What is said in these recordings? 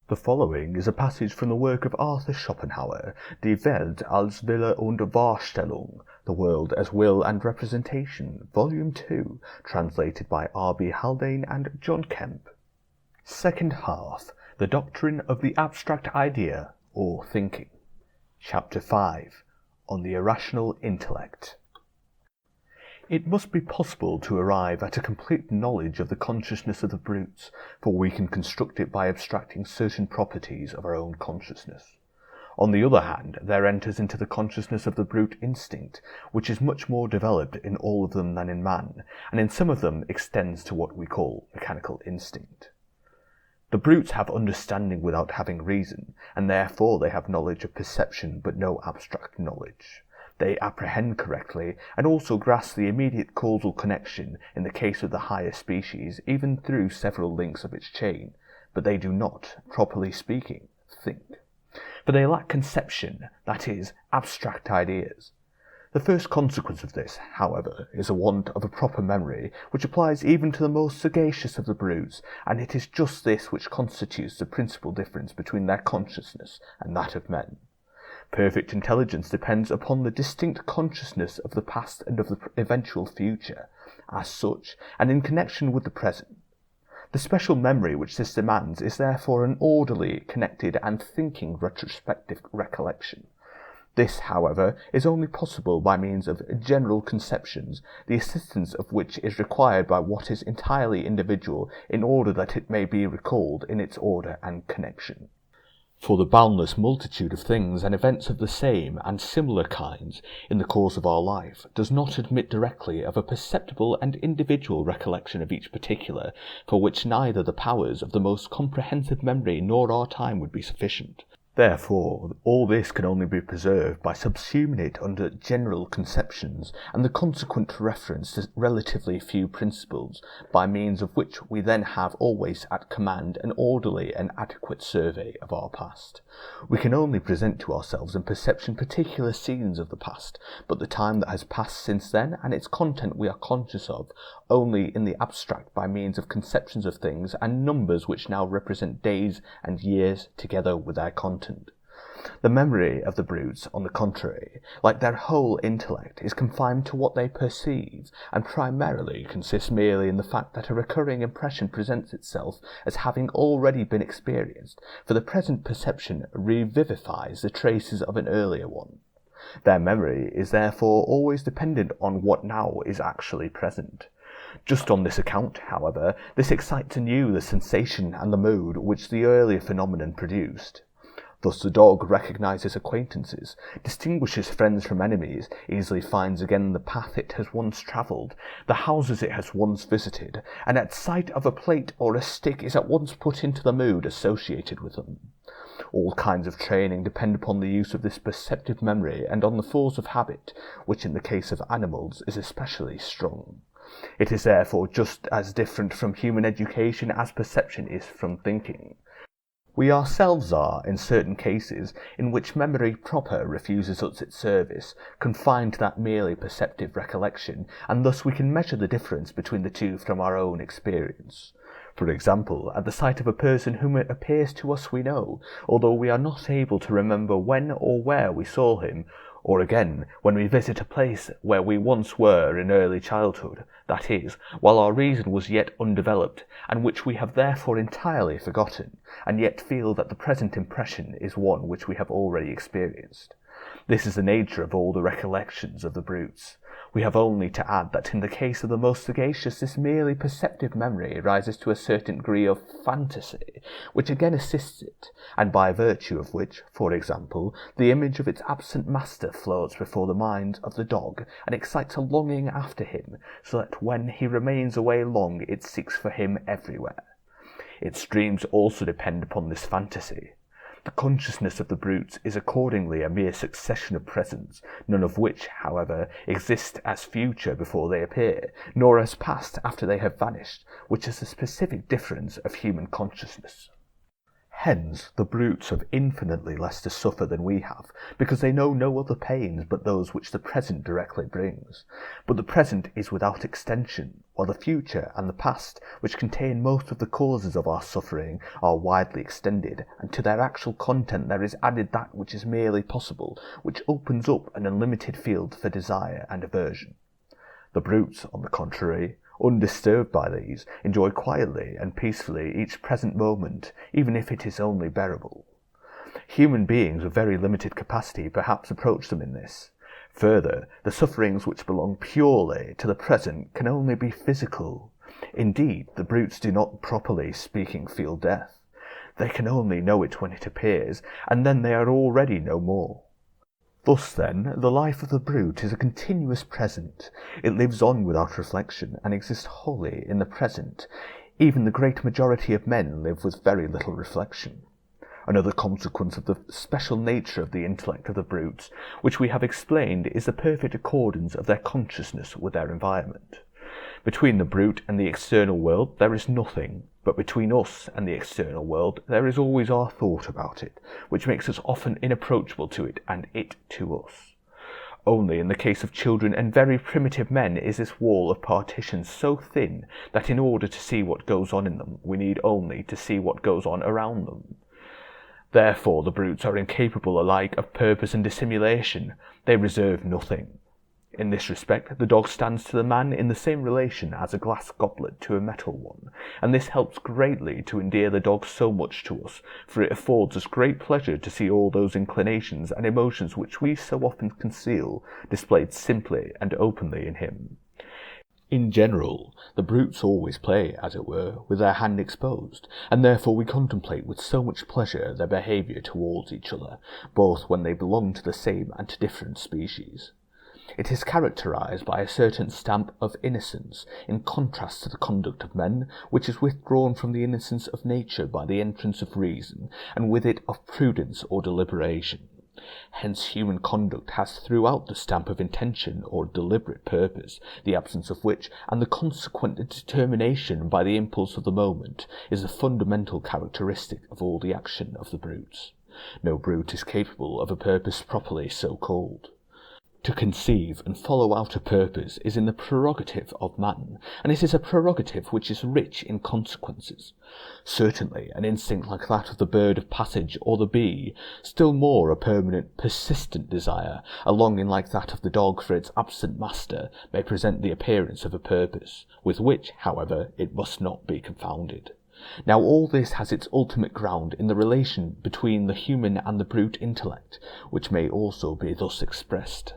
The following is a passage from the work of Arthur Schopenhauer, Die Welt als Wille und Vorstellung, The World as Will and Representation, Volume 2, translated by R.B. Haldane and John Kemp. Second half, The Doctrine of the Abstract Idea, or Thinking. Chapter 5, On the Irrational Intellect. It must be possible to arrive at a complete knowledge of the consciousness of the brutes, for we can construct it by abstracting certain properties of our own consciousness. On the other hand, there enters into the consciousness of the brute instinct, which is much more developed in all of them than in man, and in some of them extends to what we call mechanical instinct. The brutes have understanding without having reason, and therefore they have knowledge of perception but no abstract knowledge. They apprehend correctly, and also grasp the immediate causal connection in the case of the higher species, even through several links of its chain, but they do not, properly speaking, think. For they lack conception, that is, abstract ideas. The first consequence of this, however, is a want of a proper memory, which applies even to the most sagacious of the brutes, and it is just this which constitutes the principal difference between their consciousness and that of men. Perfect intelligence depends upon the distinct consciousness of the past and of the eventual future, as such, and in connection with the present. The special memory which this demands is therefore an orderly, connected, and thinking retrospective recollection. This, however, is only possible by means of general conceptions, the assistance of which is required by what is entirely individual in order that it may be recalled in its order and connection. For the boundless multitude of things and events of the same and similar kinds in the course of our life does not admit directly of a perceptible and individual recollection of each particular, for which neither the powers of the most comprehensive memory nor our time would be sufficient. Therefore, all this can only be preserved by subsuming it under general conceptions and the consequent reference to relatively few principles, by means of which we then have always at command an orderly and adequate survey of our past. We can only present to ourselves in perception particular scenes of the past, but the time that has passed since then and its content we are conscious of only in the abstract by means of conceptions of things and numbers which now represent days and years together with their content. The memory of the brutes, on the contrary, like their whole intellect, is confined to what they perceive, and primarily consists merely in the fact that a recurring impression presents itself as having already been experienced, for the present perception revivifies the traces of an earlier one. Their memory is therefore always dependent on what now is actually present. Just on this account, however, this excites anew the sensation and the mood which the earlier phenomenon produced. Thus the dog recognizes acquaintances, distinguishes friends from enemies, easily finds again the path it has once travelled, the houses it has once visited, and at sight of a plate or a stick is at once put into the mood associated with them. All kinds of training depend upon the use of this perceptive memory and on the force of habit, which in the case of animals is especially strong. It is therefore just as different from human education as perception is from thinking. We ourselves are, in certain cases, in which memory proper refuses us its service, confined to that merely perceptive recollection, and thus we can measure the difference between the two from our own experience. For example, at the sight of a person whom it appears to us we know, although we are not able to remember when or where we saw him, or again, when we visit a place where we once were in early childhood, that is, while our reason was yet undeveloped, and which we have therefore entirely forgotten, and yet feel that the present impression is one which we have already experienced. This is the nature of all the recollections of the brutes. We have only to add that in the case of the most sagacious this merely perceptive memory rises to a certain degree of fantasy, which again assists it, and by virtue of which, for example, the image of its absent master floats before the mind of the dog, and excites a longing after him, so that when he remains away long it seeks for him everywhere. Its dreams also depend upon this fantasy. The consciousness of the brutes is accordingly a mere succession of presents, none of which, however, exist as future before they appear, nor as past after they have vanished, which is the specific difference of human consciousness. Hence, the brutes have infinitely less to suffer than we have, because they know no other pains but those which the present directly brings. But the present is without extension, while the future and the past, which contain most of the causes of our suffering, are widely extended, and to their actual content there is added that which is merely possible, which opens up an unlimited field for desire and aversion. The brutes, on the contrary, undisturbed by these, enjoy quietly and peacefully each present moment, even if it is only bearable. Human beings of very limited capacity perhaps approach them in this. Further, the sufferings which belong purely to the present can only be physical. Indeed, the brutes do not, properly speaking, feel death. They can only know it when it appears, and then they are already no more. Thus, then, the life of the brute is a continuous present. It lives on without reflection, and exists wholly in the present. Even the great majority of men live with very little reflection. Another consequence of the special nature of the intellect of the brutes, which we have explained, is the perfect accordance of their consciousness with their environment. Between the brute and the external world there is nothing, but between us and the external world there is always our thought about it, which makes us often inapproachable to it and it to us. Only in the case of children and very primitive men is this wall of partition so thin that in order to see what goes on in them we need only to see what goes on around them. Therefore the brutes are incapable alike of purpose and dissimulation. They reserve nothing. In this respect, the dog stands to the man in the same relation as a glass goblet to a metal one, and this helps greatly to endear the dog so much to us, for it affords us great pleasure to see all those inclinations and emotions which we so often conceal, displayed simply and openly in him. In general, the brutes always play, as it were, with their hand exposed, and therefore we contemplate with so much pleasure their behaviour towards each other, both when they belong to the same and to different species. It is characterized by a certain stamp of innocence, in contrast to the conduct of men, which is withdrawn from the innocence of nature by the entrance of reason, and with it of prudence or deliberation. Hence human conduct has throughout the stamp of intention or deliberate purpose, the absence of which, and the consequent determination by the impulse of the moment, is the fundamental characteristic of all the action of the brutes. No brute is capable of a purpose properly so called. To conceive and follow out a purpose is in the prerogative of man, and it is a prerogative which is rich in consequences. Certainly an instinct like that of the bird of passage or the bee, still more a permanent, persistent desire, a longing like that of the dog for its absent master, may present the appearance of a purpose, with which, however, it must not be confounded. Now all this has its ultimate ground in the relation between the human and the brute intellect, which may also be thus expressed.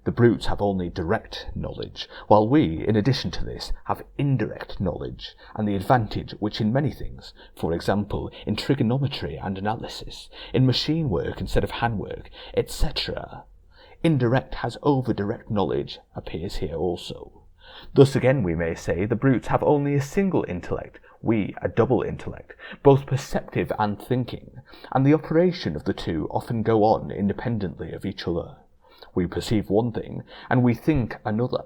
The brutes have only direct knowledge, while we, in addition to this, have indirect knowledge, and the advantage which in many things, for example, in trigonometry and analysis, in machine work instead of handwork, etc., indirect has over direct knowledge, appears here also. Thus again we may say the brutes have only a single intellect, we a double intellect, both perceptive and thinking, and the operation of the two often go on independently of each other. We perceive one thing, and we think another.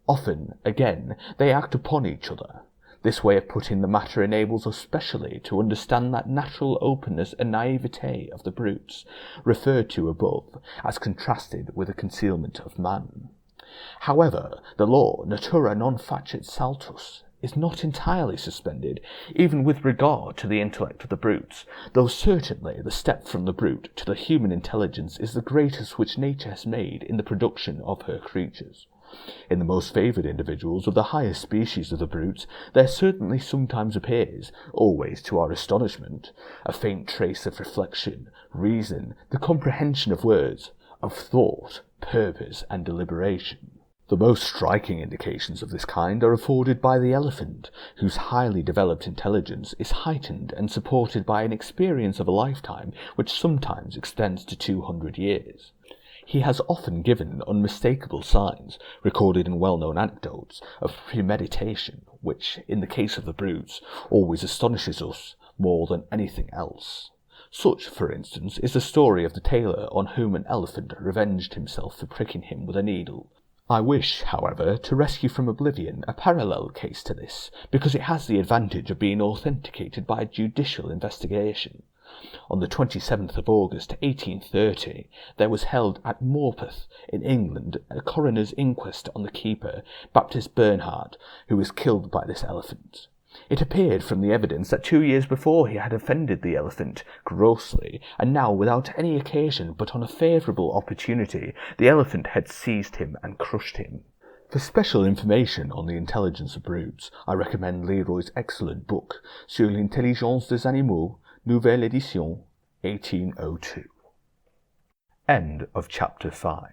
Often, again, they act upon each other. This way of putting the matter enables us specially to understand that natural openness and naivete of the brutes, referred to above, as contrasted with the concealment of man. However, the law natura non facit saltus is not entirely suspended, even with regard to the intellect of the brutes, though certainly the step from the brute to the human intelligence is the greatest which nature has made in the production of her creatures. In the most favoured individuals of the highest species of the brutes, there certainly sometimes appears, always to our astonishment, a faint trace of reflection, reason, the comprehension of words, of thought, purpose, and deliberation. The most striking indications of this kind are afforded by the elephant, whose highly developed intelligence is heightened and supported by an experience of a lifetime which sometimes extends to 200 years. He has often given unmistakable signs, recorded in well-known anecdotes, of premeditation, which, in the case of the brutes, always astonishes us more than anything else. Such, for instance, is the story of the tailor on whom an elephant revenged himself for pricking him with a needle. I wish, however, to rescue from oblivion a parallel case to this, because it has the advantage of being authenticated by judicial investigation. On the 27th of August 1830, there was held at Morpeth, in England, a coroner's inquest on the keeper, Baptist Bernhard, who was killed by this elephant. It appeared from the evidence that 2 years before he had offended the elephant grossly, and now, without any occasion but on a favourable opportunity, the elephant had seized him and crushed him. For special information on the intelligence of brutes, I recommend Leroy's excellent book, Sur l'intelligence des animaux, Nouvelle édition, 1802. End of Chapter 5.